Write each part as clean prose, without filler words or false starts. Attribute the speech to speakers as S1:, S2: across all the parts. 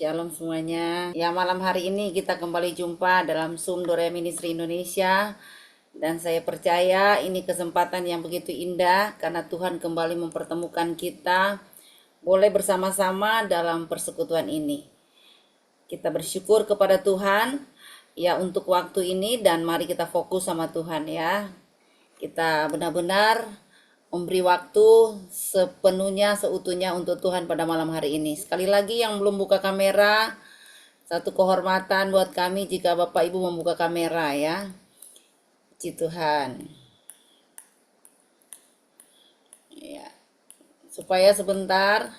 S1: Shalom semuanya. Ya, malam hari ini kita kembali jumpa dalam Zoom Dorea Ministry Indonesia. Dan saya percaya ini kesempatan yang begitu indah karena Tuhan kembali mempertemukan kita boleh bersama-sama dalam persekutuan ini. Kita bersyukur kepada Tuhan ya untuk waktu ini dan mari kita fokus sama Tuhan ya. Kita benar-benar memberi waktu sepenuhnya, seutuhnya untuk Tuhan pada malam hari ini. Sekali lagi yang belum buka kamera, satu kehormatan buat kami jika Bapak Ibu membuka kamera ya. Puji Tuhan. Ya, supaya sebentar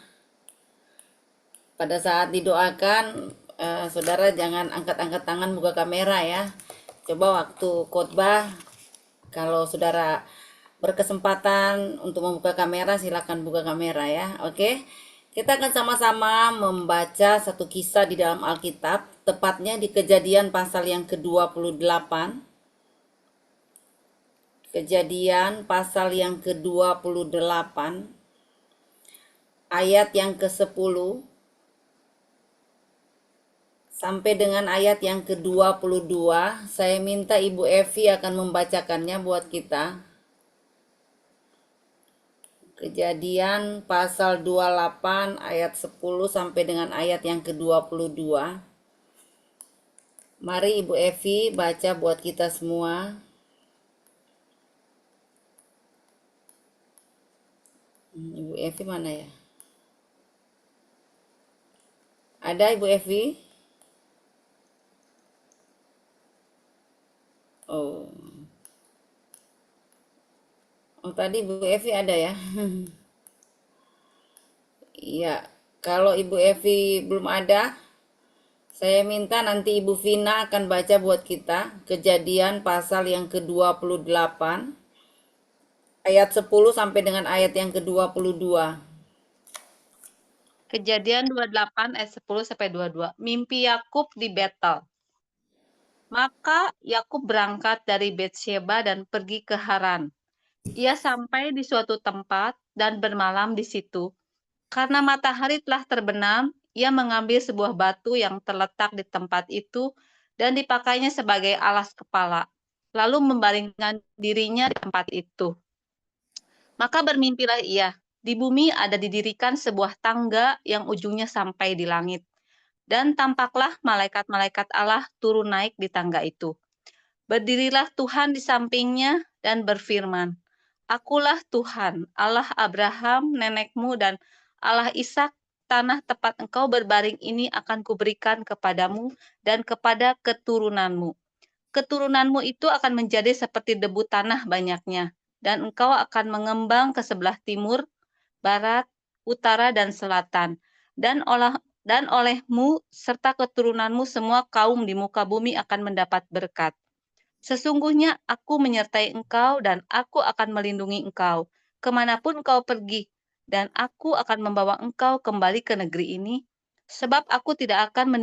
S1: pada saat didoakan, saudara jangan angkat-angkat tangan buka kamera ya. Coba waktu khotbah, kalau saudara berkesempatan untuk membuka kamera, silakan buka kamera ya. Oke, kita akan sama-sama membaca satu kisah di dalam Alkitab, tepatnya di Kejadian pasal yang ke-28. Kejadian pasal yang ke-28, ayat yang ke-10 sampai dengan ayat yang ke-22. Saya minta Ibu Evi akan membacakannya buat kita. Kejadian pasal 28 ayat 10 sampai dengan ayat yang ke-22. Mari Ibu Evi baca buat kita semua. Ibu Evi mana ya? Ada Ibu Evi? Oh. Oh, tadi Ibu Evi ada ya? Iya, kalau Ibu Evi belum ada, saya minta nanti Ibu Vina akan baca buat kita Kejadian pasal yang ke-28 ayat 10 sampai dengan ayat yang ke-22.
S2: Kejadian 28 ayat 10 sampai 22. Mimpi Yakub di Betel. Maka Yakub berangkat dari Betsheba dan pergi ke Haran. Ia sampai di suatu tempat dan bermalam di situ. Karena matahari telah terbenam, ia mengambil sebuah batu yang terletak di tempat itu dan dipakainya sebagai alas kepala, lalu membaringkan dirinya di tempat itu. Maka bermimpilah ia, di bumi ada didirikan sebuah tangga yang ujungnya sampai di langit. Dan tampaklah malaikat-malaikat Allah turun naik di tangga itu. Berdirilah Tuhan di sampingnya dan berfirman, Akulah Tuhan, Allah Abraham, nenekmu, dan Allah Ishak. Tanah tempat engkau berbaring ini akan kuberikan kepadamu dan kepada keturunanmu. Keturunanmu itu akan menjadi seperti debu tanah banyaknya, dan engkau akan mengembang ke sebelah timur, barat, utara, dan selatan. Dan olehmu serta keturunanmu semua kaum di muka bumi akan mendapat berkat. Sesungguhnya aku menyertai engkau dan aku akan melindungi engkau kemanapun engkau pergi, dan aku akan membawa engkau kembali ke negeri ini, sebab aku tidak akan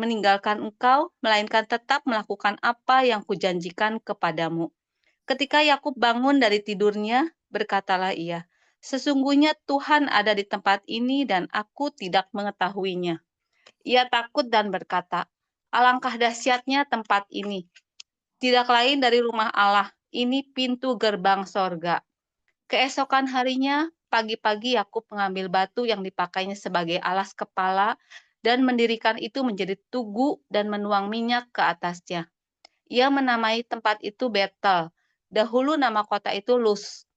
S2: meninggalkan engkau, melainkan tetap melakukan apa yang kujanjikan kepadamu. Ketika Yakub bangun dari tidurnya, berkatalah ia, Sesungguhnya Tuhan ada di tempat ini dan aku tidak mengetahuinya. Ia takut dan berkata, Alangkah dahsyatnya tempat ini. Tidak lain dari rumah Allah, ini pintu gerbang sorga. Keesokan harinya, pagi-pagi Yakub mengambil batu yang dipakainya sebagai alas kepala dan mendirikan itu menjadi tugu dan menuang minyak ke atasnya. Ia menamai tempat itu Betel. Dahulu nama kota itu Luz.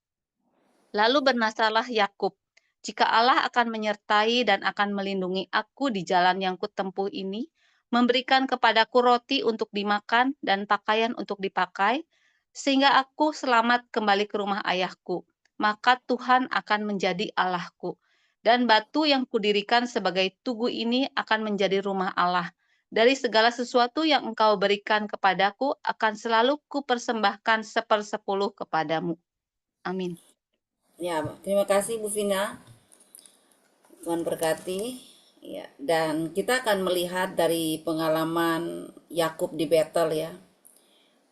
S2: Lalu bernasalah Yakub, jika Allah akan menyertai dan akan melindungi aku di jalan yang kutempuh ini, memberikan kepadaku roti untuk dimakan dan pakaian untuk dipakai, sehingga aku selamat kembali ke rumah ayahku, maka Tuhan akan menjadi Allahku. Dan batu yang kudirikan sebagai tugu ini akan menjadi rumah Allah. Dari segala sesuatu yang engkau berikan kepadaku akan selalu kupersembahkan 1/10 kepadamu. Amin.
S1: Ya, terima kasih Bu Vina. Tuhan berkati. Ya, dan kita akan melihat dari pengalaman Yakub di Betel ya.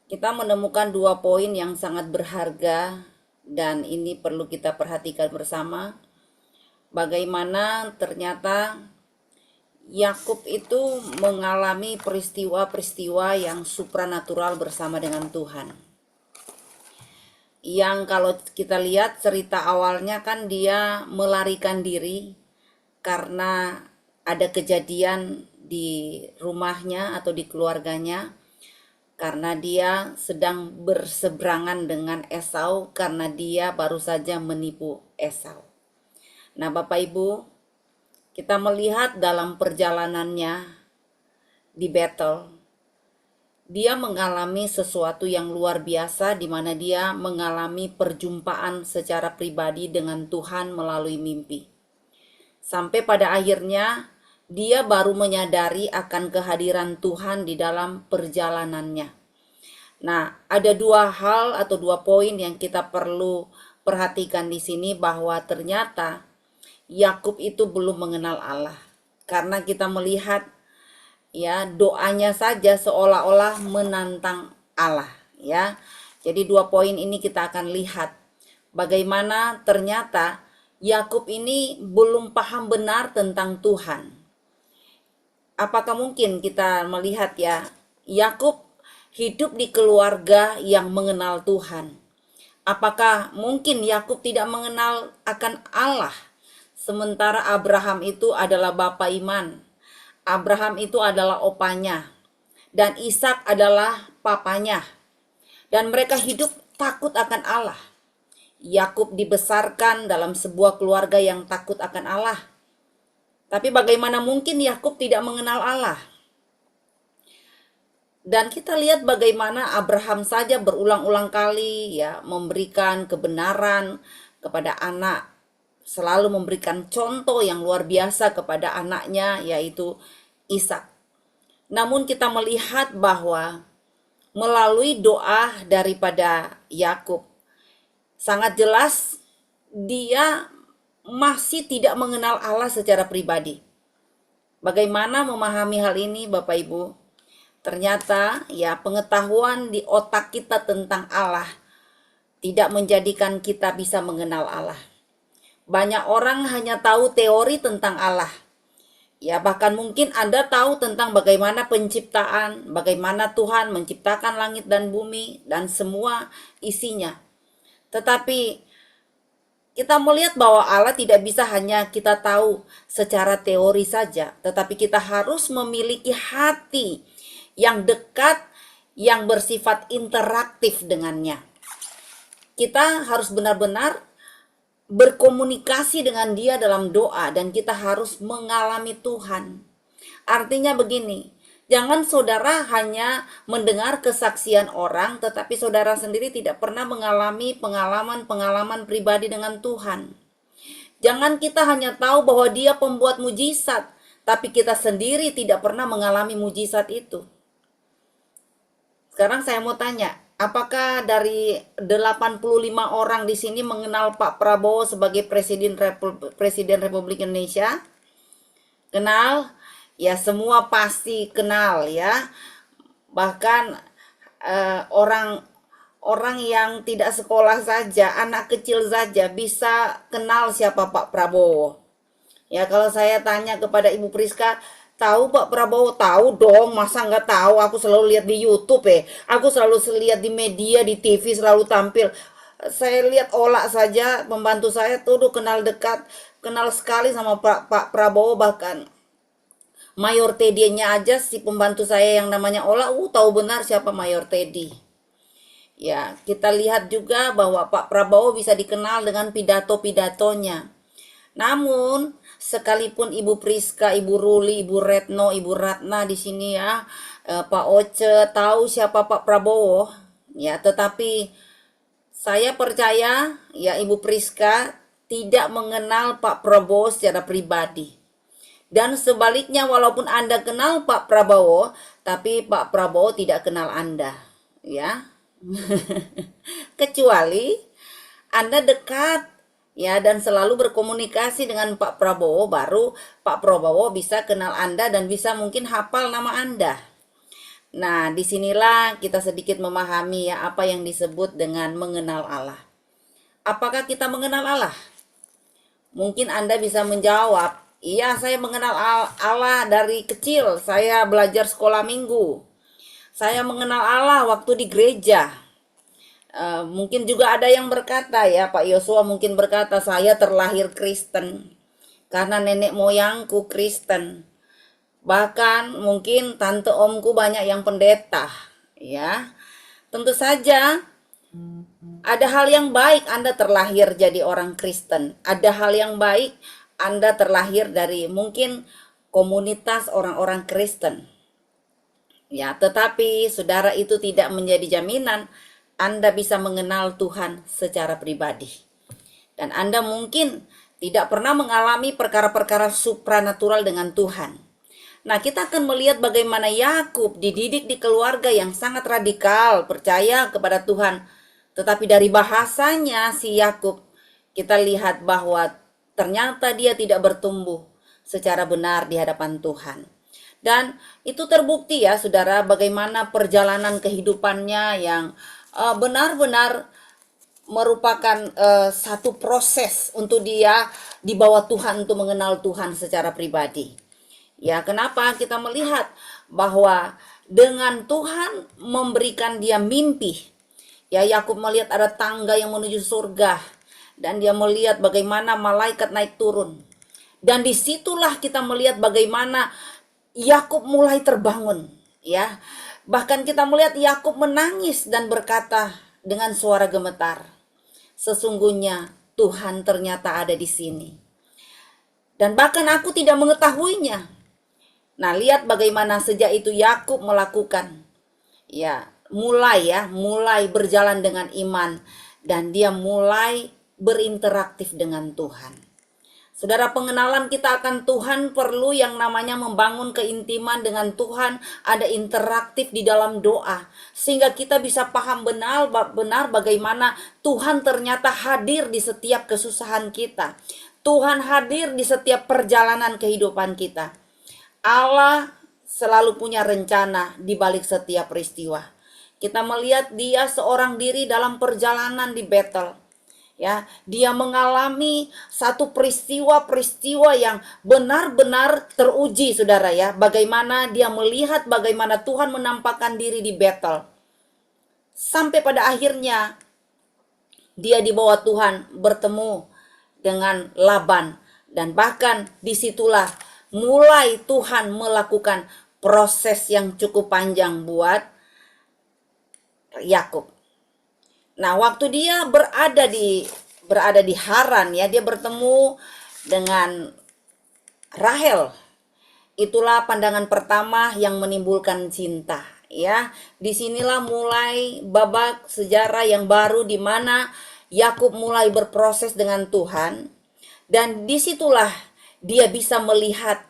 S1: Kita menemukan 2 poin yang sangat berharga dan ini perlu kita perhatikan bersama. Bagaimana ternyata Yakub itu mengalami peristiwa-peristiwa yang supranatural bersama dengan Tuhan. Yang kalau kita lihat cerita awalnya kan dia melarikan diri karena ada kejadian di rumahnya atau di keluarganya, karena dia sedang berseberangan dengan Esau karena dia baru saja menipu Esau. Nah, Bapak Ibu, kita melihat dalam perjalanannya di battle, dia mengalami sesuatu yang luar biasa di mana dia mengalami perjumpaan secara pribadi dengan Tuhan melalui mimpi. Sampai pada akhirnya dia baru menyadari akan kehadiran Tuhan di dalam perjalanannya. Nah, ada dua hal atau dua poin yang kita perlu perhatikan di sini, bahwa ternyata Yakub itu belum mengenal Allah. Karena kita melihat ya doanya saja seolah-olah menantang Allah ya. Jadi dua poin ini kita akan lihat bagaimana ternyata Yakub ini belum paham benar tentang Tuhan. Apakah mungkin kita melihat ya, Yakub hidup di keluarga yang mengenal Tuhan? Apakah mungkin Yakub tidak mengenal akan Allah? Sementara Abraham itu adalah bapa iman. Abraham itu adalah opanya. Dan Ishak adalah papanya. Dan mereka hidup takut akan Allah. Yakub dibesarkan dalam sebuah keluarga yang takut akan Allah. Tapi bagaimana mungkin Yakub tidak mengenal Allah? Dan kita lihat bagaimana Abraham saja berulang-ulang kali ya memberikan kebenaran kepada anak, selalu memberikan contoh yang luar biasa kepada anaknya, yaitu Ishak. Namun kita melihat bahwa melalui doa daripada Yakub, sangat jelas dia masih tidak mengenal Allah secara pribadi. Bagaimana memahami hal ini, Bapak Ibu? Ternyata ya pengetahuan di otak kita tentang Allah tidak menjadikan kita bisa mengenal Allah. Banyak orang hanya tahu teori tentang Allah. Ya, bahkan mungkin Anda tahu tentang bagaimana penciptaan, bagaimana Tuhan menciptakan langit dan bumi dan semua isinya. Tetapi kita melihat bahwa Allah tidak bisa hanya kita tahu secara teori saja, tetapi kita harus memiliki hati yang dekat, yang bersifat interaktif dengannya. Kita harus benar-benar berkomunikasi dengan dia dalam doa, dan kita harus mengalami Tuhan. Artinya begini, jangan saudara hanya mendengar kesaksian orang, tetapi saudara sendiri tidak pernah mengalami pengalaman-pengalaman pribadi dengan Tuhan. Jangan kita hanya tahu bahwa dia pembuat mujizat, tapi kita sendiri tidak pernah mengalami mujizat itu. Sekarang saya mau tanya, apakah dari 85 orang di sini mengenal Pak Prabowo sebagai Presiden Republik Indonesia? Kenal? Ya, semua pasti kenal ya. Bahkan orang yang tidak sekolah saja, anak kecil saja bisa kenal siapa Pak Prabowo. Ya, kalau saya tanya kepada Ibu Priska, tahu Pak Prabowo? Tahu dong, masa nggak tahu? Aku selalu lihat di YouTube Aku selalu lihat di media, di TV selalu tampil. Saya lihat Ola saja, pembantu saya tuh kenal dekat, kenal sekali sama Pak Prabowo. Bahkan Mayor Teddy-nya aja, si pembantu saya yang namanya Ola, tahu benar siapa Mayor Teddy. Ya, kita lihat juga bahwa Pak Prabowo bisa dikenal dengan pidato-pidatonya. Namun, sekalipun Ibu Priska, Ibu Ruli, Ibu Retno, Ibu Ratna di sini ya, Pak Oce tahu siapa Pak Prabowo, ya, tetapi saya percaya ya Ibu Priska tidak mengenal Pak Prabowo secara pribadi. Dan sebaliknya, walaupun Anda kenal Pak Prabowo, tapi Pak Prabowo tidak kenal Anda, ya. Kecuali Anda dekat ya dan selalu berkomunikasi dengan Pak Prabowo, baru Pak Prabowo bisa kenal Anda dan bisa mungkin hafal nama Anda. Nah, disinilah kita sedikit memahami ya apa yang disebut dengan mengenal Allah. Apakah kita mengenal Allah? Mungkin Anda bisa menjawab, Iya, saya mengenal Allah dari kecil. Saya belajar sekolah minggu. Saya mengenal Allah waktu di gereja. Mungkin juga ada yang berkata ya, Pak Yosua mungkin berkata saya terlahir Kristen karena nenek moyangku Kristen. Bahkan mungkin tante omku banyak yang pendeta, ya. Tentu saja ada hal yang baik Anda terlahir jadi orang Kristen. Ada hal yang baik Anda terlahir dari mungkin komunitas orang-orang Kristen. Ya, tetapi saudara itu tidak menjadi jaminan Anda bisa mengenal Tuhan secara pribadi. Dan Anda mungkin tidak pernah mengalami perkara-perkara supranatural dengan Tuhan. Nah, kita akan melihat bagaimana Yakub dididik di keluarga yang sangat radikal, percaya kepada Tuhan. Tetapi dari bahasanya si Yakub, kita lihat bahwa ternyata dia tidak bertumbuh secara benar di hadapan Tuhan. Dan itu terbukti ya saudara, bagaimana perjalanan kehidupannya yang benar-benar merupakan satu proses untuk dia di bawah Tuhan untuk mengenal Tuhan secara pribadi. Ya, kenapa kita melihat bahwa dengan Tuhan memberikan dia mimpi. Ya, Yakub melihat ada tangga yang menuju surga dan dia melihat bagaimana malaikat naik turun. Dan disitulah kita melihat bagaimana Yakub mulai terbangun, ya. Bahkan kita melihat Yakub menangis dan berkata dengan suara gemetar, "Sesungguhnya Tuhan ternyata ada di sini. Dan bahkan aku tidak mengetahuinya." Nah, lihat bagaimana sejak itu Yakub melakukan, mulai berjalan dengan iman dan dia mulai berinteraksi dengan Tuhan. Saudara, pengenalan kita akan Tuhan perlu yang namanya membangun keintiman dengan Tuhan, ada interaktif di dalam doa, sehingga kita bisa paham benar bagaimana Tuhan ternyata hadir di setiap kesusahan kita. Tuhan hadir di setiap perjalanan kehidupan kita. Allah selalu punya rencana di balik setiap peristiwa. Kita melihat dia seorang diri dalam perjalanan di Betel. Ya, dia mengalami satu peristiwa-peristiwa yang benar-benar teruji, saudara ya. Bagaimana dia melihat bagaimana Tuhan menampakkan diri di Betel. Sampai pada akhirnya dia di bawah Tuhan bertemu dengan Laban. Dan bahkan disitulah mulai Tuhan melakukan proses yang cukup panjang buat Yakub. Nah, waktu dia berada di Haran ya, dia bertemu dengan Rahel. Itulah pandangan pertama yang menimbulkan cinta, ya. Disinilah mulai babak sejarah yang baru di mana Yakub mulai berproses dengan Tuhan, dan disitulah dia bisa melihat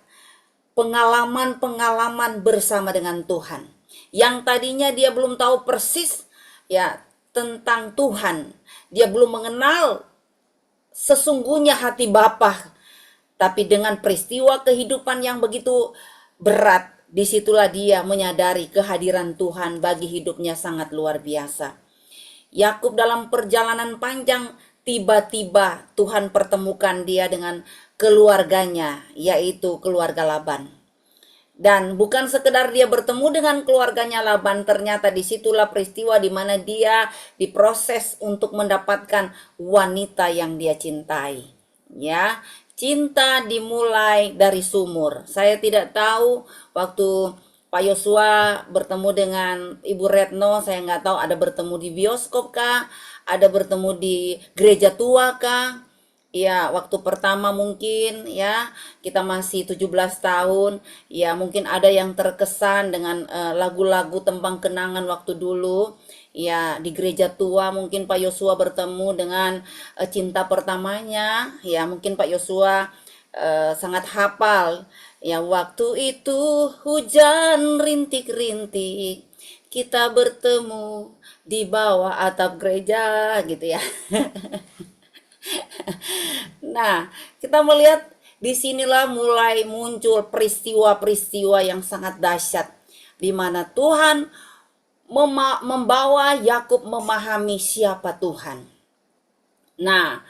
S1: pengalaman-pengalaman bersama dengan Tuhan. Yang tadinya dia belum tahu persis ya tentang Tuhan. Dia belum mengenal sesungguhnya hati Bapa. Tapi dengan peristiwa kehidupan yang begitu berat, disitulah dia menyadari kehadiran Tuhan bagi hidupnya sangat luar biasa. Yakub dalam perjalanan panjang, tiba-tiba Tuhan pertemukan dia dengan keluarganya, yaitu keluarga Laban. Dan bukan sekedar dia bertemu dengan keluarganya Laban, ternyata disitulah peristiwa di mana dia diproses untuk mendapatkan wanita yang dia cintai. Ya, cinta dimulai dari sumur. Saya tidak tahu waktu Pak Yosua bertemu dengan Ibu Retno, saya nggak tahu ada bertemu di bioskop kah, ada bertemu di gereja tua kah. Ya, waktu pertama mungkin ya kita masih 17 tahun, ya mungkin ada yang terkesan dengan lagu-lagu tembang kenangan waktu dulu. Ya, di gereja tua mungkin Pak Yosua bertemu dengan cinta pertamanya. Ya, mungkin Pak Yosua sangat hafal. Ya, waktu itu hujan rintik-rintik, kita bertemu di bawah atap gereja gitu ya. Nah, kita melihat disinilah mulai muncul peristiwa-peristiwa yang sangat dahsyat, di mana Tuhan membawa Yakub memahami siapa Tuhan. Nah,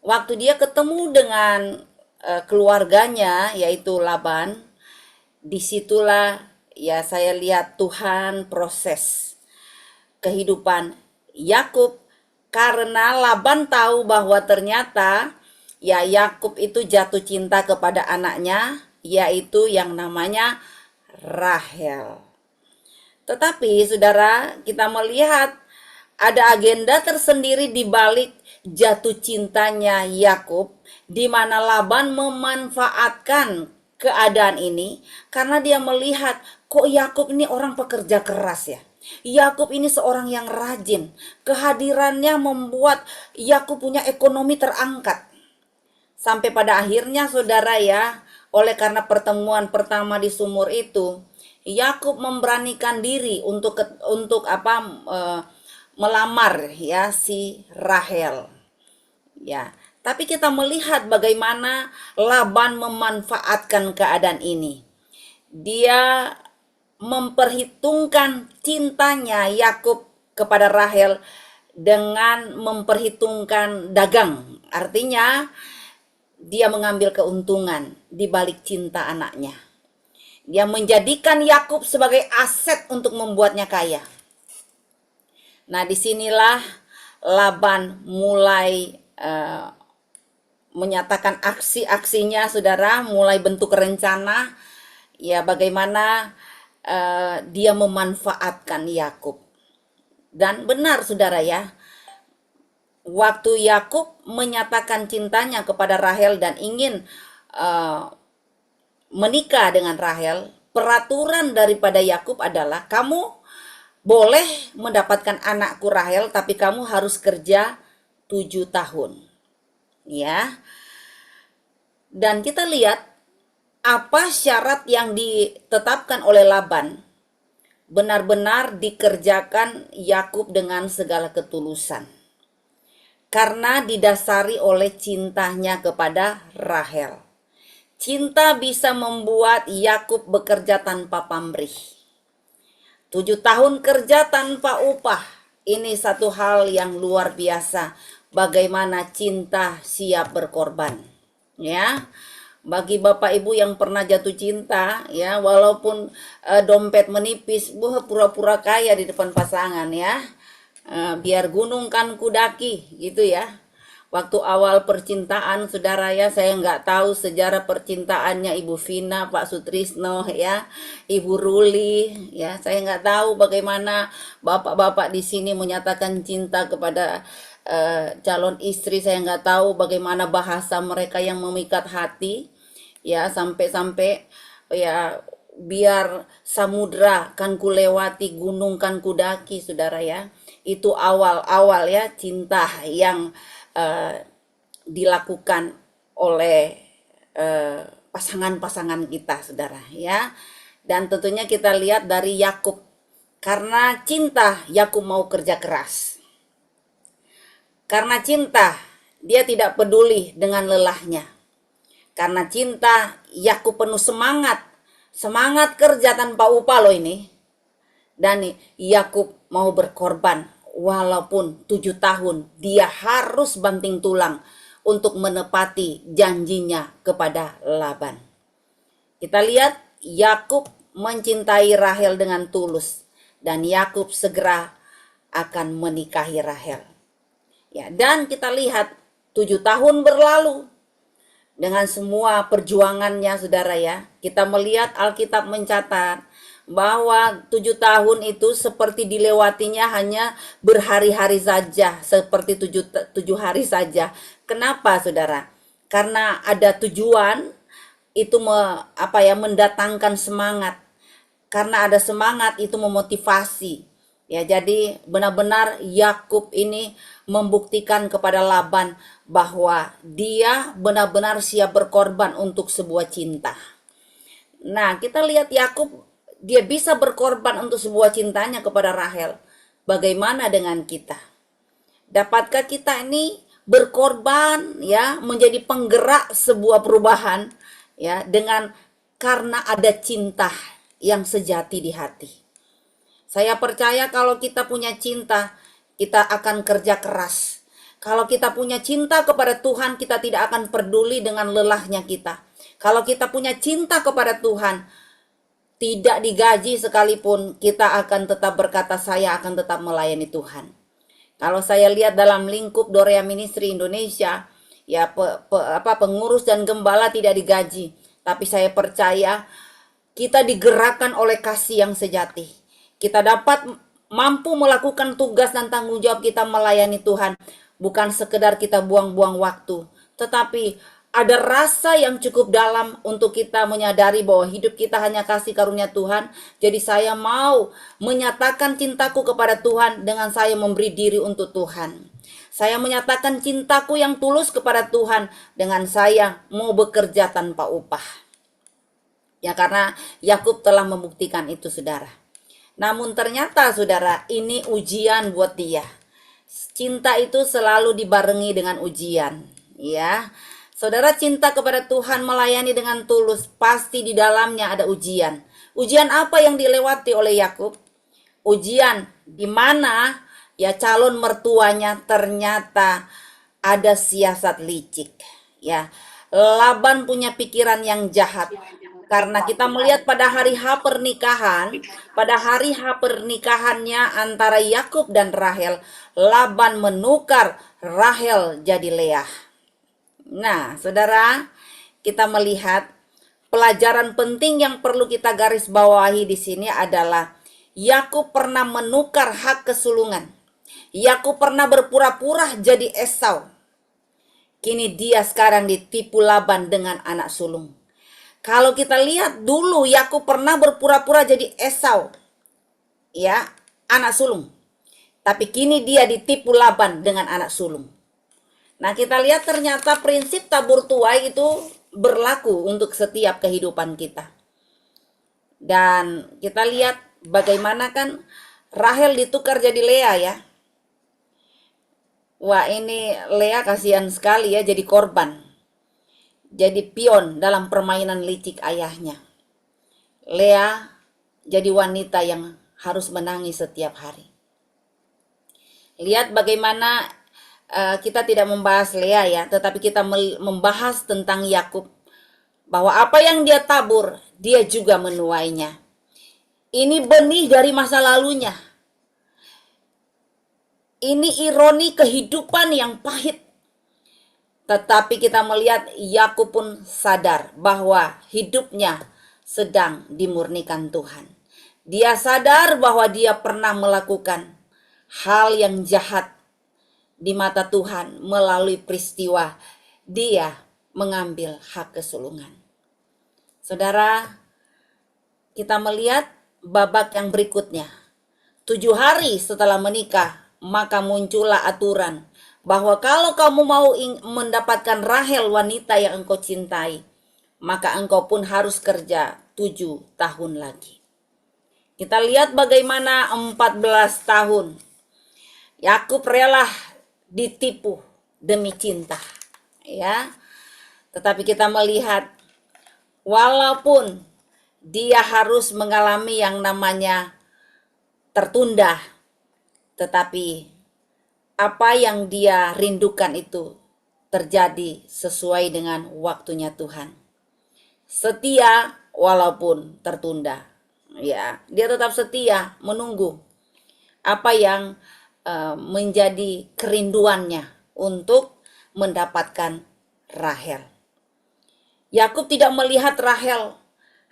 S1: waktu dia ketemu dengan keluarganya yaitu Laban, disitulah ya saya lihat Tuhan proses kehidupan Yakub, karena Laban tahu bahwa ternyata ya Yakub itu jatuh cinta kepada anaknya yaitu yang namanya Rahel. Tetapi saudara, kita melihat ada agenda tersendiri di balik jatuh cintanya Yakub, di mana Laban memanfaatkan keadaan ini karena dia melihat kok Yakub ini orang pekerja keras ya. Yakub ini seorang yang rajin. Kehadirannya membuat Yakub punya ekonomi terangkat. Sampai pada akhirnya saudara ya, oleh karena pertemuan pertama di sumur itu, Yakub memberanikan diri untuk melamar ya si Rahel. Ya, tapi kita melihat bagaimana Laban memanfaatkan keadaan ini. Dia memperhitungkan cintanya Yakub kepada Rahel dengan memperhitungkan dagang. Artinya dia mengambil keuntungan di balik cinta anaknya. Dia menjadikan Yakub sebagai aset untuk membuatnya kaya. Nah, disinilah Laban mulai menyatakan aksi-aksinya, saudara, mulai bentuk rencana, ya bagaimana dia memanfaatkan Yakub. Dan benar, saudara ya, waktu Yakub menyatakan cintanya kepada Rahel dan ingin menikah dengan Rahel, peraturan daripada Yakub adalah kamu boleh mendapatkan anakku Rahel, tapi kamu harus kerja 7 tahun. Ya. Dan kita lihat apa syarat yang ditetapkan oleh Laban benar-benar dikerjakan Yakub dengan segala ketulusan. Karena didasari oleh cintanya kepada Rahel. Cinta bisa membuat Yakub bekerja tanpa pamrih. 7 tahun kerja tanpa upah. Ini satu hal yang luar biasa. Bagaimana cinta siap berkorban. Ya. Bagi Bapak Ibu yang pernah jatuh cinta, ya, walaupun dompet menipis, pura-pura kaya di depan pasangan ya. Biar gunung kan kudaki gitu ya. Waktu awal percintaan, saudara ya, saya nggak tahu sejarah percintaannya Ibu Vina, Pak Sutrisno ya, Ibu Ruli ya. Saya nggak tahu bagaimana bapak-bapak di sini menyatakan cinta kepada calon istri. Saya nggak tahu bagaimana bahasa mereka yang memikat hati ya, sampai-sampai ya biar samudra kan kulewati, gunung kan kudaki, saudara ya. Itu awal-awal ya cinta yang dilakukan oleh pasangan-pasangan kita, saudara ya. Dan tentunya kita lihat dari Yakub, karena cinta Yakub mau kerja keras. Karena cinta dia tidak peduli dengan lelahnya. Karena cinta Yakub penuh semangat kerja tanpa upah loh ini. Dan Yakub mau berkorban. Walaupun 7 tahun dia harus banting tulang untuk menepati janjinya kepada Laban. Kita lihat Yakub mencintai Rahel dengan tulus dan Yakub segera akan menikahi Rahel. Ya, dan kita lihat 7 tahun berlalu dengan semua perjuangannya, saudara ya. Kita melihat Alkitab mencatat bahwa 7 tahun itu seperti dilewatinya hanya berhari-hari saja, seperti 7 hari saja. Kenapa, saudara? Karena ada tujuan itu mendatangkan semangat. Karena ada semangat itu memotivasi. Ya, jadi benar-benar Yakub ini membuktikan kepada Laban bahwa dia benar-benar siap berkorban untuk sebuah cinta. Nah, kita lihat Yakub, dia bisa berkorban untuk sebuah cintanya kepada Rahel. Bagaimana dengan kita? Dapatkah kita ini berkorban ya, menjadi penggerak sebuah perubahan ya, dengan karena ada cinta yang sejati di hati. Saya percaya kalau kita punya cinta, kita akan kerja keras. Kalau kita punya cinta kepada Tuhan, kita tidak akan peduli dengan lelahnya kita. Kalau kita punya cinta kepada Tuhan, tidak digaji sekalipun, kita akan tetap berkata, saya akan tetap melayani Tuhan. Kalau saya lihat dalam lingkup Dorea Ministry Indonesia, ya pengurus dan gembala tidak digaji, tapi saya percaya kita digerakkan oleh kasih yang sejati. Kita dapat mampu melakukan tugas dan tanggung jawab kita melayani Tuhan. Bukan sekedar kita buang-buang waktu, tetapi ada rasa yang cukup dalam untuk kita menyadari bahwa hidup kita hanya kasih karunia Tuhan. Jadi saya mau menyatakan cintaku kepada Tuhan dengan saya memberi diri untuk Tuhan. Saya menyatakan cintaku yang tulus kepada Tuhan dengan saya mau bekerja tanpa upah. Ya, karena Yakub telah membuktikan itu, saudara. Namun ternyata, saudara, ini ujian buat dia. Cinta itu selalu dibarengi dengan ujian, ya. Saudara, cinta kepada Tuhan melayani dengan tulus, pasti di dalamnya ada ujian. Ujian apa yang dilewati oleh Yakub? Ujian di mana ya calon mertuanya ternyata ada siasat licik, ya. Laban punya pikiran yang jahat. Karena kita melihat pada hari H pernikahannya antara Yakub dan Rahel, Laban menukar Rahel jadi Leah. Nah, saudara, kita melihat pelajaran penting yang perlu kita garis bawahi di sini adalah Yakub pernah menukar hak kesulungan. Yakub pernah berpura-pura jadi Esau. Kini dia sekarang ditipu Laban dengan anak sulung. Kalau kita lihat dulu Yakub pernah berpura-pura jadi Esau, ya, anak sulung. Tapi kini dia ditipu Laban dengan anak sulung. Nah, kita lihat ternyata prinsip tabur tuai itu berlaku untuk setiap kehidupan kita. Dan kita lihat bagaimana kan Rahel ditukar jadi Lea, ya. Wah, ini Lea kasihan sekali ya, jadi korban. Jadi pion dalam permainan licik ayahnya. Lea jadi wanita yang harus menangis setiap hari. Lihat bagaimana kita tidak membahas Lea, ya, tetapi kita membahas tentang Yakub, bahwa apa yang dia tabur, dia juga menuainya. Ini benih dari masa lalunya. Ini ironi kehidupan yang pahit. Tetapi kita melihat Yakub pun sadar bahwa hidupnya sedang dimurnikan Tuhan. Dia sadar bahwa dia pernah melakukan hal yang jahat di mata Tuhan melalui peristiwa dia mengambil hak kesulungan. Saudara, kita melihat babak yang berikutnya. 7 hari setelah menikah, maka muncullah aturan bahwa kalau kamu mau mendapatkan Rahel, wanita yang engkau cintai, maka engkau pun harus kerja 7 tahun lagi. Kita lihat bagaimana 14 tahun Yakub rela ditipu demi cinta, ya. Tetapi kita melihat walaupun dia harus mengalami yang namanya tertunda, tetapi apa yang dia rindukan itu terjadi sesuai dengan waktunya Tuhan. Setia walaupun tertunda. Ya, dia tetap setia menunggu apa yang menjadi kerinduannya untuk mendapatkan Rahel. Yakub tidak melihat Rahel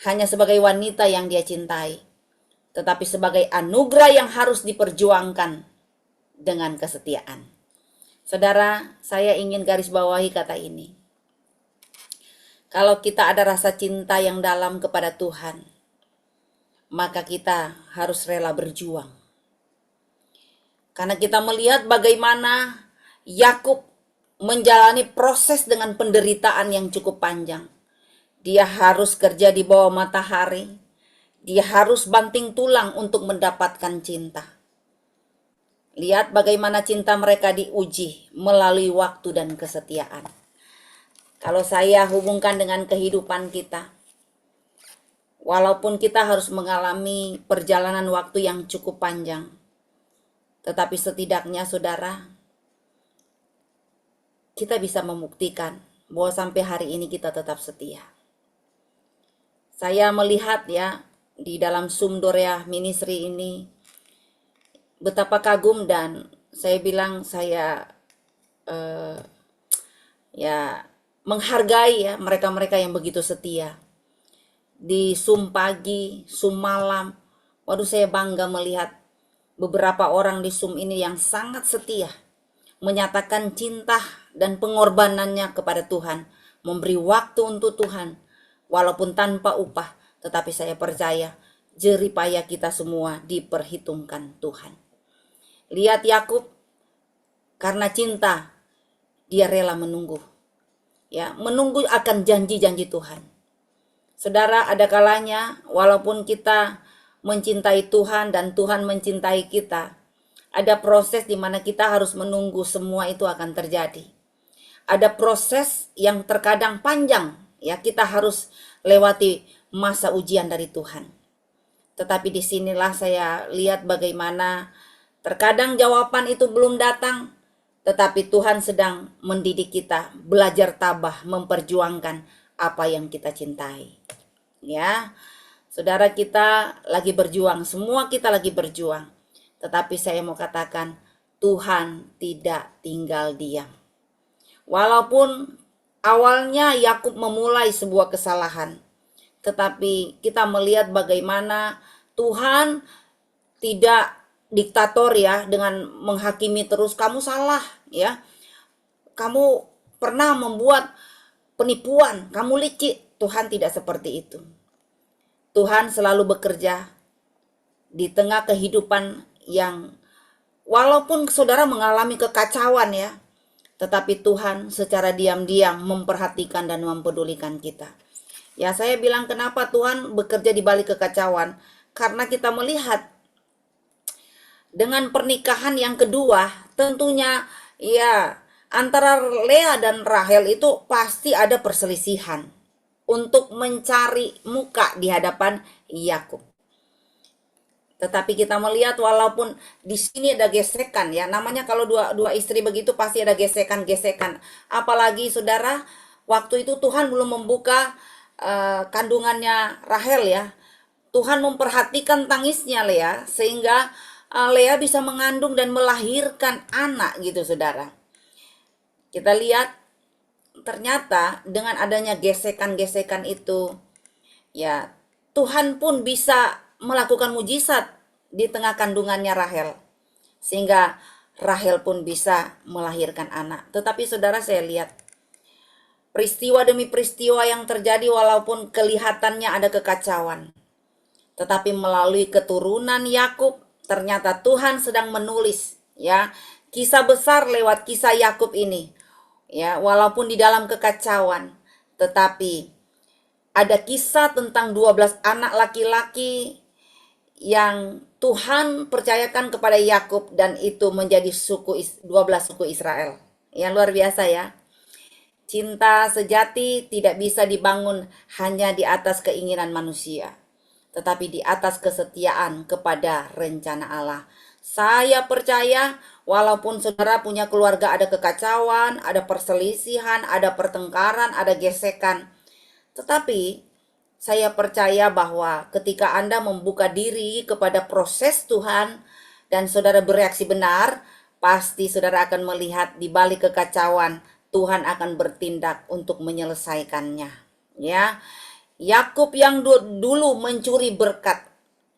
S1: hanya sebagai wanita yang dia cintai, tetapi sebagai anugerah yang harus diperjuangkan dengan kesetiaan. Saudara, saya ingin garis bawahi kata ini. Kalau kita ada rasa cinta yang dalam kepada Tuhan, maka kita harus rela berjuang. Karena kita melihat bagaimana Yakub menjalani proses dengan penderitaan yang cukup panjang. Dia harus kerja di bawah matahari. Dia harus banting tulang untuk mendapatkan cinta. Lihat bagaimana cinta mereka diuji melalui waktu dan kesetiaan. Kalau saya hubungkan dengan kehidupan kita, walaupun kita harus mengalami perjalanan waktu yang cukup panjang, tetapi setidaknya saudara, kita bisa membuktikan bahwa sampai hari ini kita tetap setia. Saya melihat ya di dalam Sum Dorea Ministry ini betapa kagum, dan saya bilang saya ya menghargai ya mereka-mereka yang begitu setia. Di Sum pagi, Sum malam, waduh saya bangga melihat beberapa orang di Sum ini yang sangat setia, menyatakan cinta dan pengorbanannya kepada Tuhan, memberi waktu untuk Tuhan, walaupun tanpa upah, tetapi saya percaya jerih payah kita semua diperhitungkan Tuhan. Lihat Yakub, karena cinta dia rela menunggu, ya, menunggu akan janji-janji Tuhan. Saudara, ada kalanya walaupun kita mencintai Tuhan dan Tuhan mencintai kita, ada proses di mana kita harus menunggu semua itu akan terjadi. Ada proses yang terkadang panjang, ya, kita harus lewati masa ujian dari Tuhan. Tetapi disinilah saya lihat bagaimana terkadang jawaban itu belum datang, tetapi Tuhan sedang mendidik kita belajar tabah memperjuangkan apa yang kita cintai. Ya, saudara, kita lagi berjuang, semua kita lagi berjuang. Tetapi saya mau katakan, Tuhan tidak tinggal diam. Walaupun awalnya Yakub memulai sebuah kesalahan, tetapi kita melihat bagaimana Tuhan tidak diktator ya, dengan menghakimi terus, kamu salah ya, kamu pernah membuat penipuan, kamu licik. Tuhan tidak seperti itu. Tuhan selalu bekerja di tengah kehidupan yang walaupun saudara mengalami kekacauan ya, tetapi Tuhan secara diam-diam memperhatikan dan mempedulikan kita. Ya, saya bilang kenapa Tuhan bekerja di balik kekacauan? Karena kita melihat dengan pernikahan yang kedua, tentunya ya antara Lea dan Rahel itu pasti ada perselisihan untuk mencari muka di hadapan Yakub. Tetapi kita melihat walaupun di sini ada gesekan ya, namanya kalau dua istri begitu pasti ada gesekan-gesekan. Apalagi saudara, waktu itu Tuhan belum membuka kandungannya Rahel ya. Tuhan memperhatikan tangisnya Lea sehingga Lea bisa mengandung dan melahirkan anak gitu saudara. Kita lihat ternyata dengan adanya gesekan-gesekan itu, ya Tuhan pun bisa melakukan mujizat di tengah kandungannya Rahel, sehingga Rahel pun bisa melahirkan anak. Tetapi saudara, saya lihat peristiwa demi peristiwa yang terjadi, walaupun kelihatannya ada kekacauan, tetapi melalui keturunan Yakub, ternyata Tuhan sedang menulis ya kisah besar lewat kisah Yakub ini. Ya, walaupun di dalam kekacauan, tetapi ada kisah tentang 12 anak laki-laki yang Tuhan percayakan kepada Yakub, dan itu menjadi 12 suku Israel. Yang luar biasa ya. Cinta sejati tidak bisa dibangun hanya di atas keinginan manusia, tetapi di atas kesetiaan kepada rencana Allah. Saya percaya walaupun saudara punya keluarga ada kekacauan, ada perselisihan, ada pertengkaran, ada gesekan, tetapi saya percaya bahwa ketika Anda membuka diri kepada proses Tuhan dan saudara bereaksi benar, pasti saudara akan melihat di balik kekacauan Tuhan akan bertindak untuk menyelesaikannya. Ya, Yakub yang dulu mencuri berkat,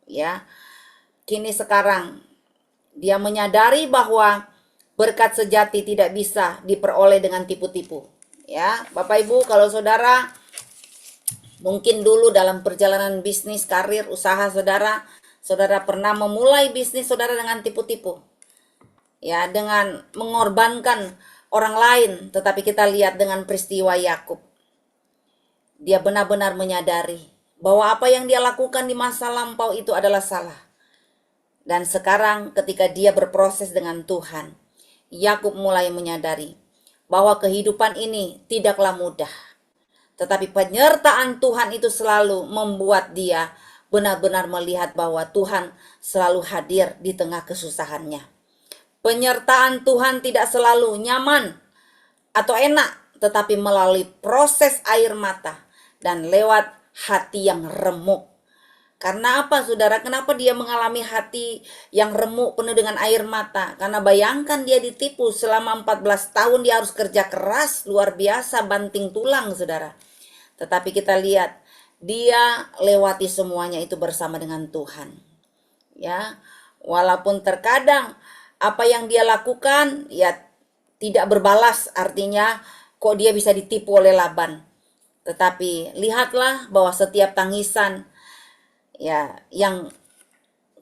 S1: ya, kini sekarang dia menyadari bahwa berkat sejati tidak bisa diperoleh dengan tipu-tipu. Ya, Bapak Ibu, kalau saudara mungkin dulu dalam perjalanan bisnis, karir, usaha saudara, saudara pernah memulai bisnis saudara dengan tipu-tipu. Ya, dengan mengorbankan orang lain, tetapi kita lihat dengan peristiwa Yakub. Dia benar-benar menyadari bahwa apa yang dia lakukan di masa lampau itu adalah salah. Dan sekarang ketika dia berproses dengan Tuhan, Yakub mulai menyadari bahwa kehidupan ini tidaklah mudah. Tetapi penyertaan Tuhan itu selalu membuat dia benar-benar melihat bahwa Tuhan selalu hadir di tengah kesusahannya. Penyertaan Tuhan tidak selalu nyaman, atau enak, tetapi melalui proses air mata dan lewat hati yang remuk. Karena apa saudara? Kenapa dia mengalami hati yang remuk penuh dengan air mata? Karena bayangkan dia ditipu selama 14 tahun, dia harus kerja keras luar biasa, banting tulang saudara. Tetapi kita lihat dia lewati semuanya itu bersama dengan Tuhan. Ya, walaupun terkadang apa yang dia lakukan ya tidak berbalas, artinya kok dia bisa ditipu oleh Laban. Tetapi lihatlah bahwa setiap tangisan ya yang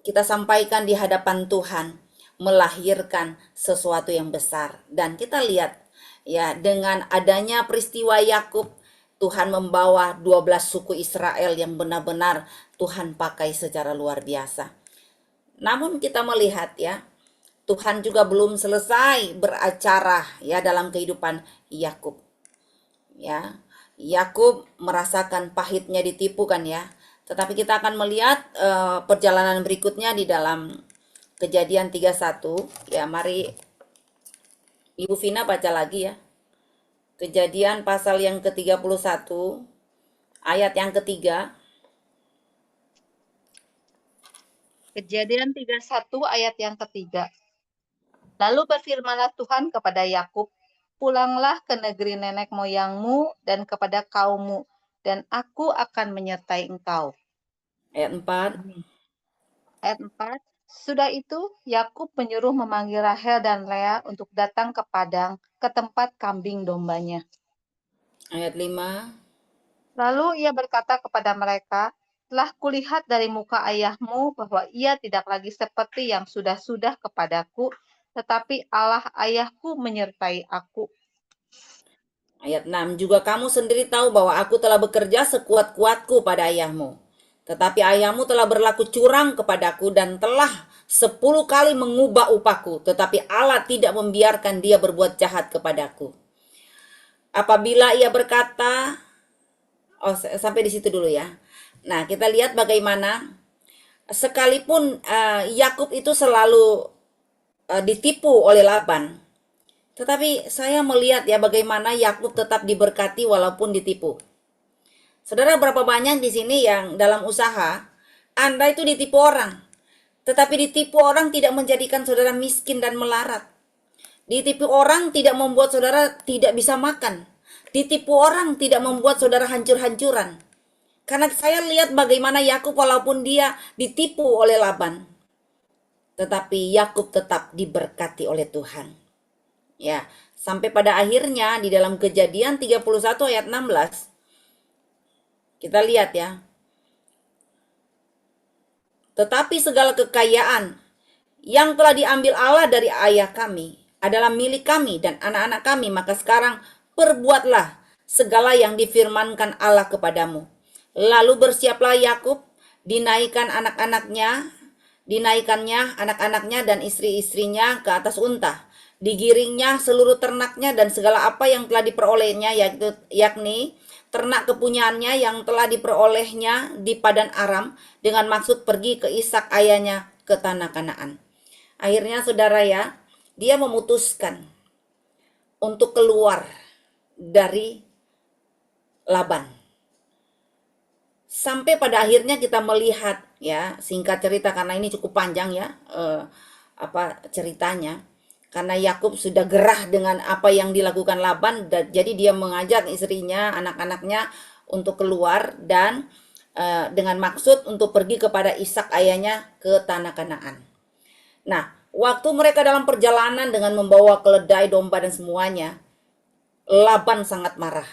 S1: kita sampaikan di hadapan Tuhan melahirkan sesuatu yang besar. Dan kita lihat ya dengan adanya peristiwa Yakub, Tuhan membawa 12 suku Israel yang benar-benar Tuhan pakai secara luar biasa. Namun kita melihat ya, Tuhan juga belum selesai beracara ya dalam kehidupan Yakub. Ya, Yakub merasakan pahitnya ditipu kan ya. Tetapi kita akan melihat perjalanan berikutnya di dalam Kejadian 31. Ya, mari Ibu Vina baca lagi ya. Kejadian pasal yang ke-31 ayat yang ketiga.
S2: Kejadian 31 ayat yang ketiga. Lalu berfirmanlah Tuhan kepada Yakub, pulanglah ke negeri nenek moyangmu dan kepada kaummu, dan aku akan menyertai engkau.
S1: Ayat 4.
S2: Ayat 4. Sudah itu, Yakub menyuruh memanggil Rahel dan Lea untuk datang ke padang, ke tempat kambing dombanya.
S1: Ayat 5.
S2: Lalu ia berkata kepada mereka, telah kulihat dari muka ayahmu bahwa ia tidak lagi seperti yang sudah-sudah kepadaku, tetapi Allah ayahku menyertai aku.
S1: Ayat 6. Juga kamu sendiri tahu bahwa aku telah bekerja sekuat-kuatku pada ayahmu. Tetapi ayahmu telah berlaku curang kepadaku dan telah 10 kali mengubah upahku. Tetapi Allah tidak membiarkan dia berbuat jahat kepadaku. Apabila ia berkata, sampai di situ dulu ya. Nah, kita lihat bagaimana sekalipun Yakub itu selalu ditipu oleh Laban, tetapi saya melihat ya bagaimana Yakub tetap diberkati walaupun ditipu. Saudara, berapa banyak di sini yang dalam usaha Anda itu ditipu orang, tetapi ditipu orang tidak menjadikan saudara miskin dan melarat. Ditipu orang tidak membuat saudara tidak bisa makan. Ditipu orang tidak membuat saudara hancur-hancuran. Karena saya lihat bagaimana Yakub walaupun dia ditipu oleh Laban, tetapi Yakub tetap diberkati oleh Tuhan. Ya, sampai pada akhirnya di dalam Kejadian 31 ayat 16 kita lihat ya. Tetapi segala kekayaan yang telah diambil Allah dari ayah kami adalah milik kami dan anak-anak kami, maka sekarang perbuatlah segala yang difirmankan Allah kepadamu. Lalu bersiaplah Yakub, dinaikannya anak-anaknya dan istri-istrinya ke atas unta. Digiringnya seluruh ternaknya dan segala apa yang telah diperolehnya, yakni ternak kepunyaannya yang telah diperolehnya di Padan Aram, dengan maksud pergi ke Ishak ayahnya ke tanah Kanaan. Akhirnya saudara ya, dia memutuskan untuk keluar dari Laban. Sampai pada akhirnya kita melihat ya, singkat cerita karena ini cukup panjang ya ceritanya. Karena Yakub sudah gerah dengan apa yang dilakukan Laban, jadi dia mengajak istrinya, anak-anaknya untuk keluar dan dengan maksud untuk pergi kepada Ishak ayahnya ke tanah Kanaan. Nah, waktu mereka dalam perjalanan dengan membawa keledai, domba dan semuanya, Laban sangat marah.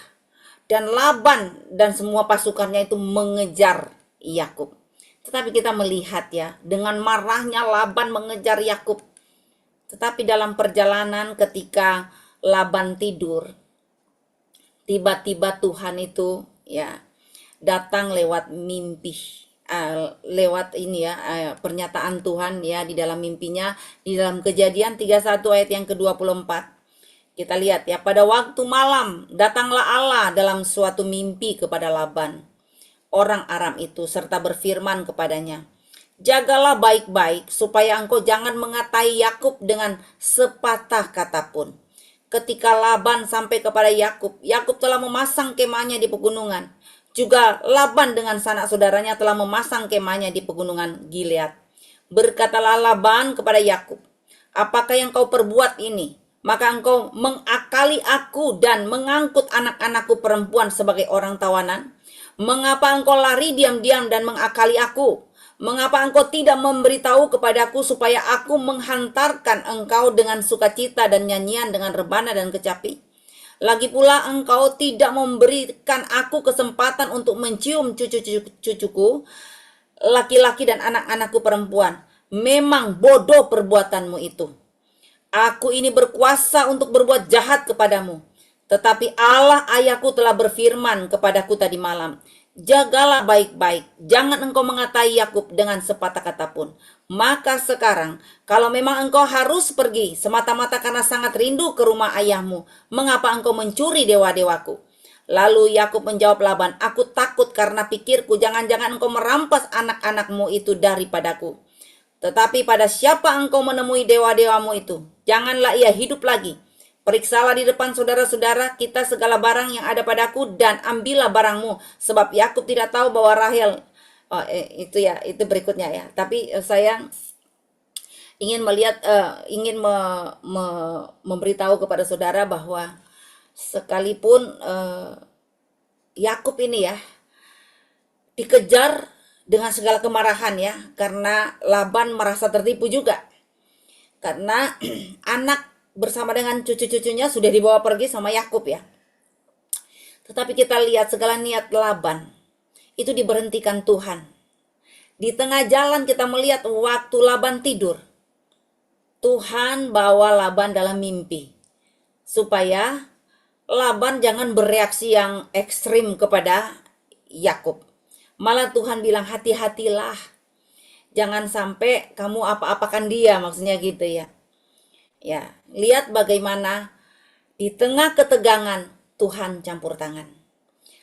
S1: Dan Laban dan semua pasukannya itu mengejar Yakub. Tetapi kita melihat ya, dengan marahnya Laban mengejar Yakub. Tetapi dalam perjalanan ketika Laban tidur, tiba-tiba Tuhan itu ya datang lewat mimpi, lewat ini ya pernyataan Tuhan ya di dalam mimpinya di dalam Kejadian 31 ayat yang ke-24. Kita lihat ya, pada waktu malam datanglah Allah dalam suatu mimpi kepada Laban, orang Aram itu, serta berfirman kepadanya, jagalah baik-baik supaya engkau jangan mengatai Yakub dengan sepatah kata pun. ketika Laban sampai kepada Yakub. Yakub telah memasang kemahnya di pegunungan. Juga Laban dengan sanak saudaranya telah memasang kemahnya di pegunungan Gilead. Berkatalah Laban kepada Yakub, apakah yang kau perbuat ini? Maka engkau mengakali aku dan mengangkut anak-anakku perempuan sebagai orang tawanan. Mengapa engkau lari diam-diam dan mengakali aku? Mengapa engkau tidak memberitahu kepadaku supaya aku menghantarkan engkau dengan sukacita dan nyanyian dengan rebana dan kecapi? Lagi pula engkau tidak memberikan aku kesempatan untuk mencium cucu-cucuku, laki-laki dan anak-anakku perempuan. Memang bodoh perbuatanmu itu. Aku ini berkuasa untuk berbuat jahat kepadamu. Tetapi Allah ayahku telah berfirman kepadaku tadi malam, jagalah baik-baik, jangan engkau mengatai Yakub dengan sepatah kata pun. Maka sekarang, kalau memang engkau harus pergi semata-mata karena sangat rindu ke rumah ayahmu, mengapa engkau mencuri dewa-dewaku? Lalu Yakub menjawab Laban, aku takut karena pikirku jangan-jangan engkau merampas anak-anakmu itu daripadaku. Tetapi pada siapa engkau menemui dewa-dewamu itu? Janganlah ia hidup lagi. Periksalah di depan saudara-saudara kita segala barang yang ada padaku dan ambillah barangmu. Sebab Yakub tidak tahu bahwa Rahel, itu berikutnya ya. Tapi saya ingin melihat, memberitahu kepada saudara bahwa sekalipun Yakub ini ya dikejar dengan segala kemarahan ya, karena Laban merasa tertipu juga. Karena anak bersama dengan cucu-cucunya sudah dibawa pergi sama Yakub ya. Tetapi kita lihat segala niat Laban itu diberhentikan Tuhan. Di tengah jalan kita melihat waktu Laban tidur, Tuhan bawa Laban dalam mimpi. Supaya Laban jangan bereaksi yang ekstrim kepada Yakub. Malah Tuhan bilang hati-hatilah. Jangan sampai kamu apa-apakan dia, maksudnya gitu ya. Ya, lihat bagaimana di tengah ketegangan Tuhan campur tangan.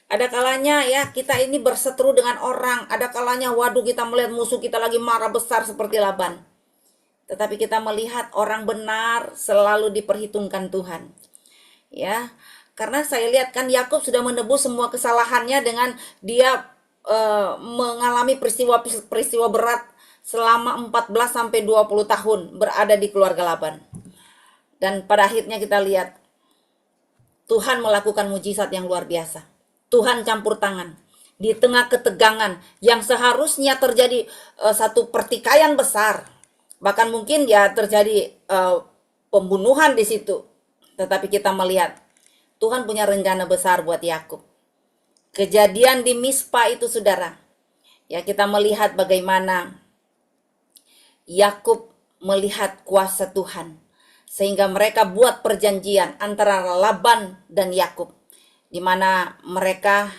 S1: Ada kalanya ya kita ini berseteru dengan orang, ada kalanya waduh kita melihat musuh kita lagi marah besar seperti Laban. Tetapi kita melihat orang benar selalu diperhitungkan Tuhan. Ya, karena saya lihat kan Yakub sudah menebus semua kesalahannya dengan dia mengalami peristiwa berat selama 14 sampai 20 tahun berada di keluarga Laban. Dan pada akhirnya kita lihat Tuhan melakukan mujizat yang luar biasa. Tuhan campur tangan di tengah ketegangan yang seharusnya terjadi satu pertikaian besar. Bahkan mungkin ya terjadi pembunuhan di situ. Tetapi kita melihat Tuhan punya rencana besar buat Yakub. Kejadian di Mispa itu saudara. Ya kita melihat bagaimana Yakub melihat kuasa Tuhan. Sehingga mereka buat perjanjian antara Laban dan Yakub. Di mana mereka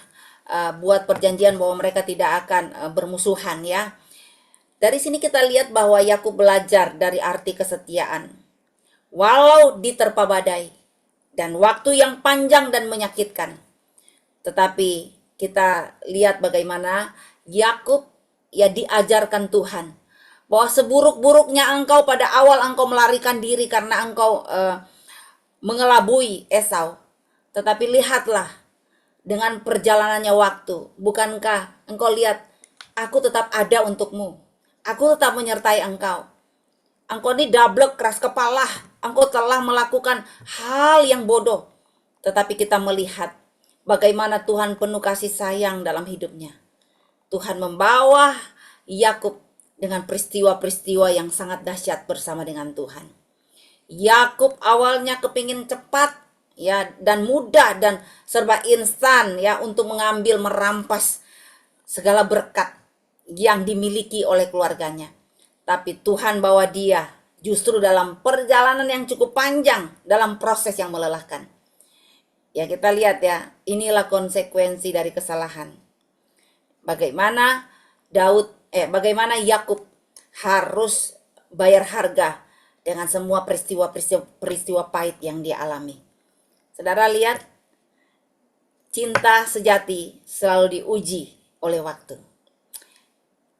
S1: buat perjanjian bahwa mereka tidak akan bermusuhan ya. Dari sini kita lihat bahwa Yakub belajar dari arti kesetiaan. Walau diterpa badai dan waktu yang panjang dan menyakitkan. Tetapi kita lihat bagaimana Yakub ya diajarkan Tuhan bahwa seburuk-buruknya engkau pada awal engkau melarikan diri karena engkau mengelabui Esau. Tetapi lihatlah dengan perjalanannya waktu, bukankah engkau lihat aku tetap ada untukmu. Aku tetap menyertai engkau. Engkau ini dablek keras kepala, engkau telah melakukan hal yang bodoh. Tetapi kita melihat bagaimana Tuhan penuh kasih sayang dalam hidupnya. Tuhan membawa Yakub dengan peristiwa-peristiwa yang sangat dahsyat bersama dengan Tuhan. Yakub awalnya kepingin cepat ya dan mudah dan serba instan ya untuk mengambil merampas segala berkat yang dimiliki oleh keluarganya. Tapi Tuhan bawa dia justru dalam perjalanan yang cukup panjang, dalam proses yang melelahkan. Ya kita lihat ya, inilah konsekuensi dari kesalahan. Bagaimana Yakub harus bayar harga dengan semua peristiwa pahit yang dia alami. Saudara lihat, cinta sejati selalu diuji oleh waktu.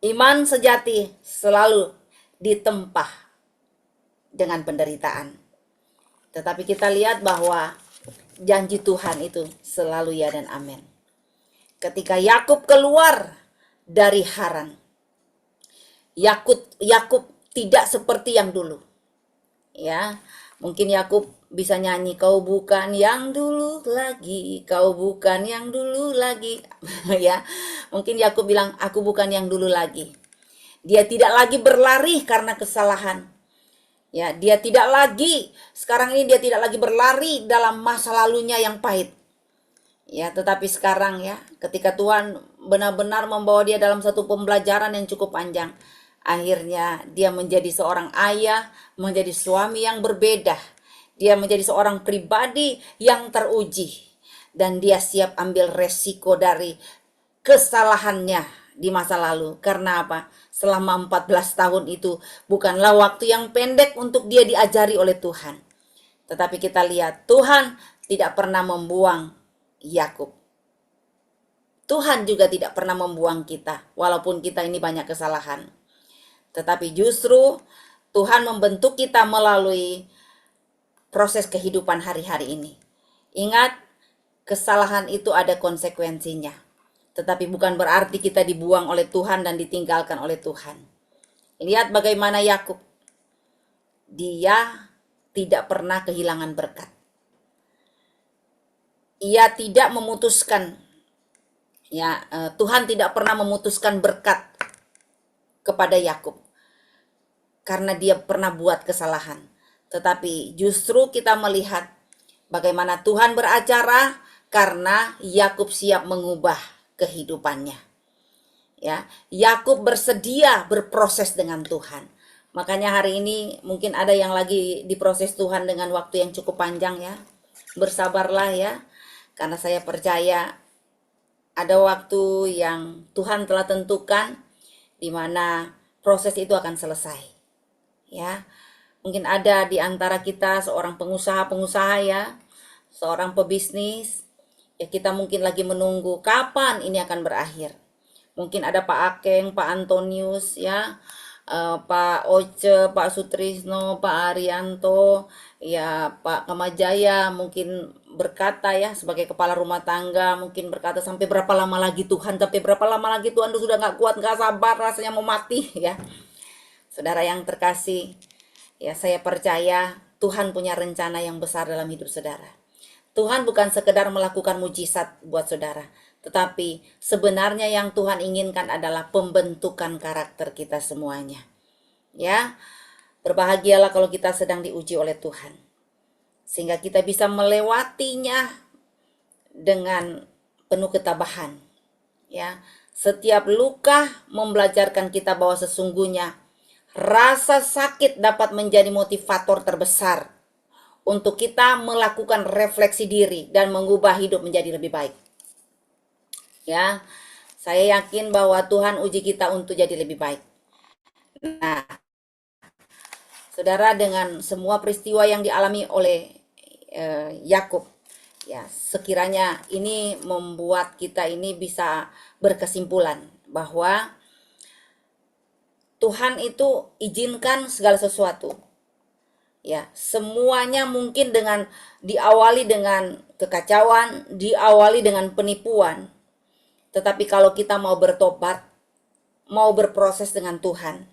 S1: Iman sejati selalu ditempah dengan penderitaan. Tetapi kita lihat bahwa janji Tuhan itu selalu ya dan amin. Ketika Yakub keluar dari Haran, Yakub tidak seperti yang dulu. Ya, mungkin Yakub bisa nyanyi, kau bukan yang dulu lagi, kau bukan yang dulu lagi. Ya, mungkin Yakub bilang, aku bukan yang dulu lagi. Dia tidak lagi berlari karena kesalahan. Ya, dia tidak lagi, sekarang ini dia tidak lagi berlari dalam masa lalunya yang pahit. Ya, tetapi sekarang ya, ketika Tuhan benar-benar membawa dia dalam satu pembelajaran yang cukup panjang, akhirnya dia menjadi seorang ayah, menjadi suami yang berbeda. Dia menjadi seorang pribadi yang teruji. Dan dia siap ambil resiko dari kesalahannya di masa lalu. Karena apa? Selama 14 tahun itu bukanlah waktu yang pendek untuk dia diajari oleh Tuhan. Tetapi kita lihat Tuhan tidak pernah membuang Yakub. Tuhan juga tidak pernah membuang kita, walaupun kita ini banyak kesalahan. Tetapi justru Tuhan membentuk kita melalui proses kehidupan hari-hari ini. Ingat, kesalahan itu ada konsekuensinya. Tetapi bukan berarti kita dibuang oleh Tuhan dan ditinggalkan oleh Tuhan. Lihat bagaimana Yakub. Dia tidak pernah kehilangan berkat. Ia tidak memutuskan, ya, Tuhan tidak pernah memutuskan berkat kepada Yakub karena dia pernah buat kesalahan. Tetapi justru kita melihat bagaimana Tuhan beracara karena Yakub siap mengubah kehidupannya. Ya, Yakub bersedia berproses dengan Tuhan. Makanya hari ini mungkin ada yang lagi diproses Tuhan dengan waktu yang cukup panjang ya. Bersabarlah ya. Karena saya percaya ada waktu yang Tuhan telah tentukan di mana proses itu akan selesai. Ya. Mungkin ada di antara kita seorang pengusaha-pengusaha ya, seorang pebisnis, ya kita mungkin lagi menunggu kapan ini akan berakhir. Mungkin ada Pak Akeng, Pak Antonius ya, Pak Oce, Pak Sutrisno, Pak Arianto, ya Pak Kamajaya mungkin berkata ya sebagai kepala rumah tangga mungkin berkata sampai berapa lama lagi Tuhan, sampai berapa lama lagi Tuhan, sudah nggak kuat, nggak sabar, rasanya mau mati ya. Saudara yang terkasih, ya saya percaya Tuhan punya rencana yang besar dalam hidup saudara. Tuhan bukan sekedar melakukan mujizat buat saudara, tetapi sebenarnya yang Tuhan inginkan adalah pembentukan karakter kita semuanya. Ya, berbahagialah kalau kita sedang diuji oleh Tuhan. Sehingga kita bisa melewatinya dengan penuh ketabahan. Ya, setiap luka membelajarkan kita bahwa sesungguhnya rasa sakit dapat menjadi motivator terbesar untuk kita melakukan refleksi diri dan mengubah hidup menjadi lebih baik. Ya, saya yakin bahwa Tuhan uji kita untuk jadi lebih baik. Nah, saudara, dengan semua peristiwa yang dialami oleh Yakub, ya sekiranya ini membuat kita ini bisa berkesimpulan bahwa Tuhan itu izinkan segala sesuatu. Ya, semuanya mungkin diawali dengan kekacauan, diawali dengan penipuan. Tetapi kalau kita mau bertobat, mau berproses dengan Tuhan,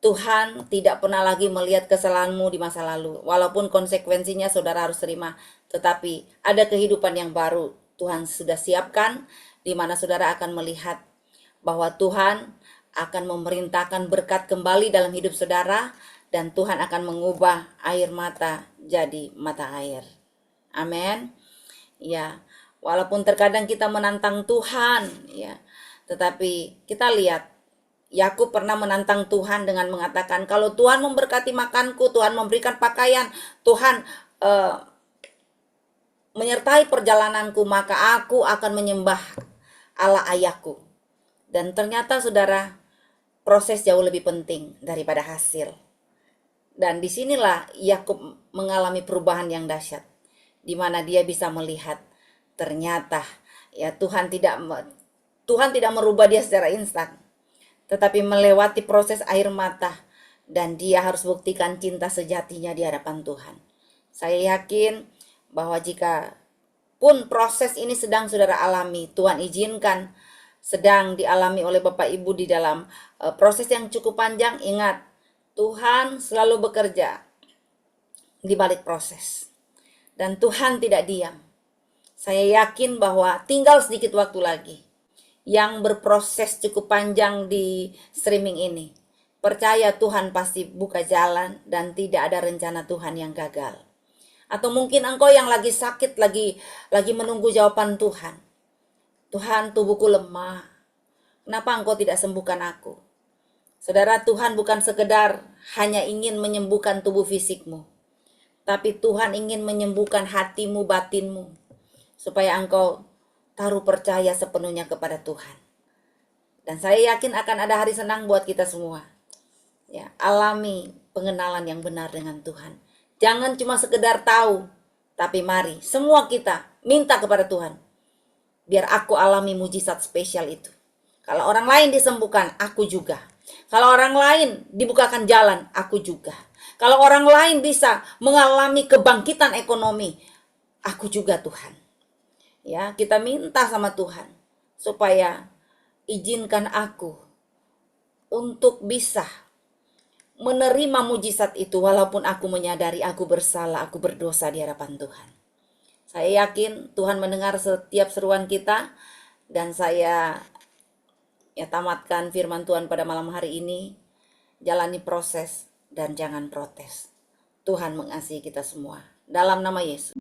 S1: Tuhan tidak pernah lagi melihat kesalahanmu di masa lalu. Walaupun konsekuensinya saudara harus terima, tetapi ada kehidupan yang baru Tuhan sudah siapkan, di mana saudara akan melihat bahwa Tuhan akan memerintahkan berkat kembali dalam hidup saudara, dan Tuhan akan mengubah air mata jadi mata air. Amin. Ya, walaupun terkadang kita menantang Tuhan, ya, tetapi kita lihat Yakub pernah menantang Tuhan dengan mengatakan, kalau Tuhan memberkati makanku, Tuhan memberikan pakaian, Tuhan menyertai perjalananku, maka aku akan menyembah Allah ayahku. Dan ternyata saudara, proses jauh lebih penting daripada hasil. Dan disinilah Yakub mengalami perubahan yang dahsyat, di mana dia bisa melihat ternyata ya Tuhan tidak merubah dia secara instan, tetapi melewati proses air mata, dan dia harus buktikan cinta sejatinya di hadapan Tuhan. Saya yakin bahwa jika pun proses ini sedang saudara alami, Tuhan izinkan sedang dialami oleh Bapak Ibu di dalam proses yang cukup panjang, ingat, Tuhan selalu bekerja di balik proses. Dan Tuhan tidak diam. Saya yakin bahwa tinggal sedikit waktu lagi yang berproses cukup panjang di streaming ini. Percaya Tuhan pasti buka jalan dan tidak ada rencana Tuhan yang gagal. Atau mungkin engkau yang lagi sakit, lagi menunggu jawaban Tuhan. Tuhan, tubuhku lemah. Kenapa engkau tidak sembuhkan aku? Saudara, Tuhan bukan sekedar hanya ingin menyembuhkan tubuh fisikmu, tapi Tuhan ingin menyembuhkan hatimu, batinmu, supaya engkau taruh percaya sepenuhnya kepada Tuhan. Dan saya yakin akan ada hari senang buat kita semua. Ya, alami pengenalan yang benar dengan Tuhan. Jangan cuma sekedar tahu, tapi mari semua kita minta kepada Tuhan. Biar aku alami mujizat spesial itu. Kalau orang lain disembuhkan, aku juga. Kalau orang lain dibukakan jalan, aku juga. Kalau orang lain bisa mengalami kebangkitan ekonomi, aku juga Tuhan. Ya, kita minta sama Tuhan supaya izinkan aku untuk bisa menerima mujizat itu walaupun aku menyadari aku bersalah, aku berdosa di hadapan Tuhan. Saya yakin Tuhan mendengar setiap seruan kita dan saya tamatkan firman Tuhan pada malam hari ini. Jalani proses dan jangan protes. Tuhan mengasihi kita semua. Dalam nama Yesus.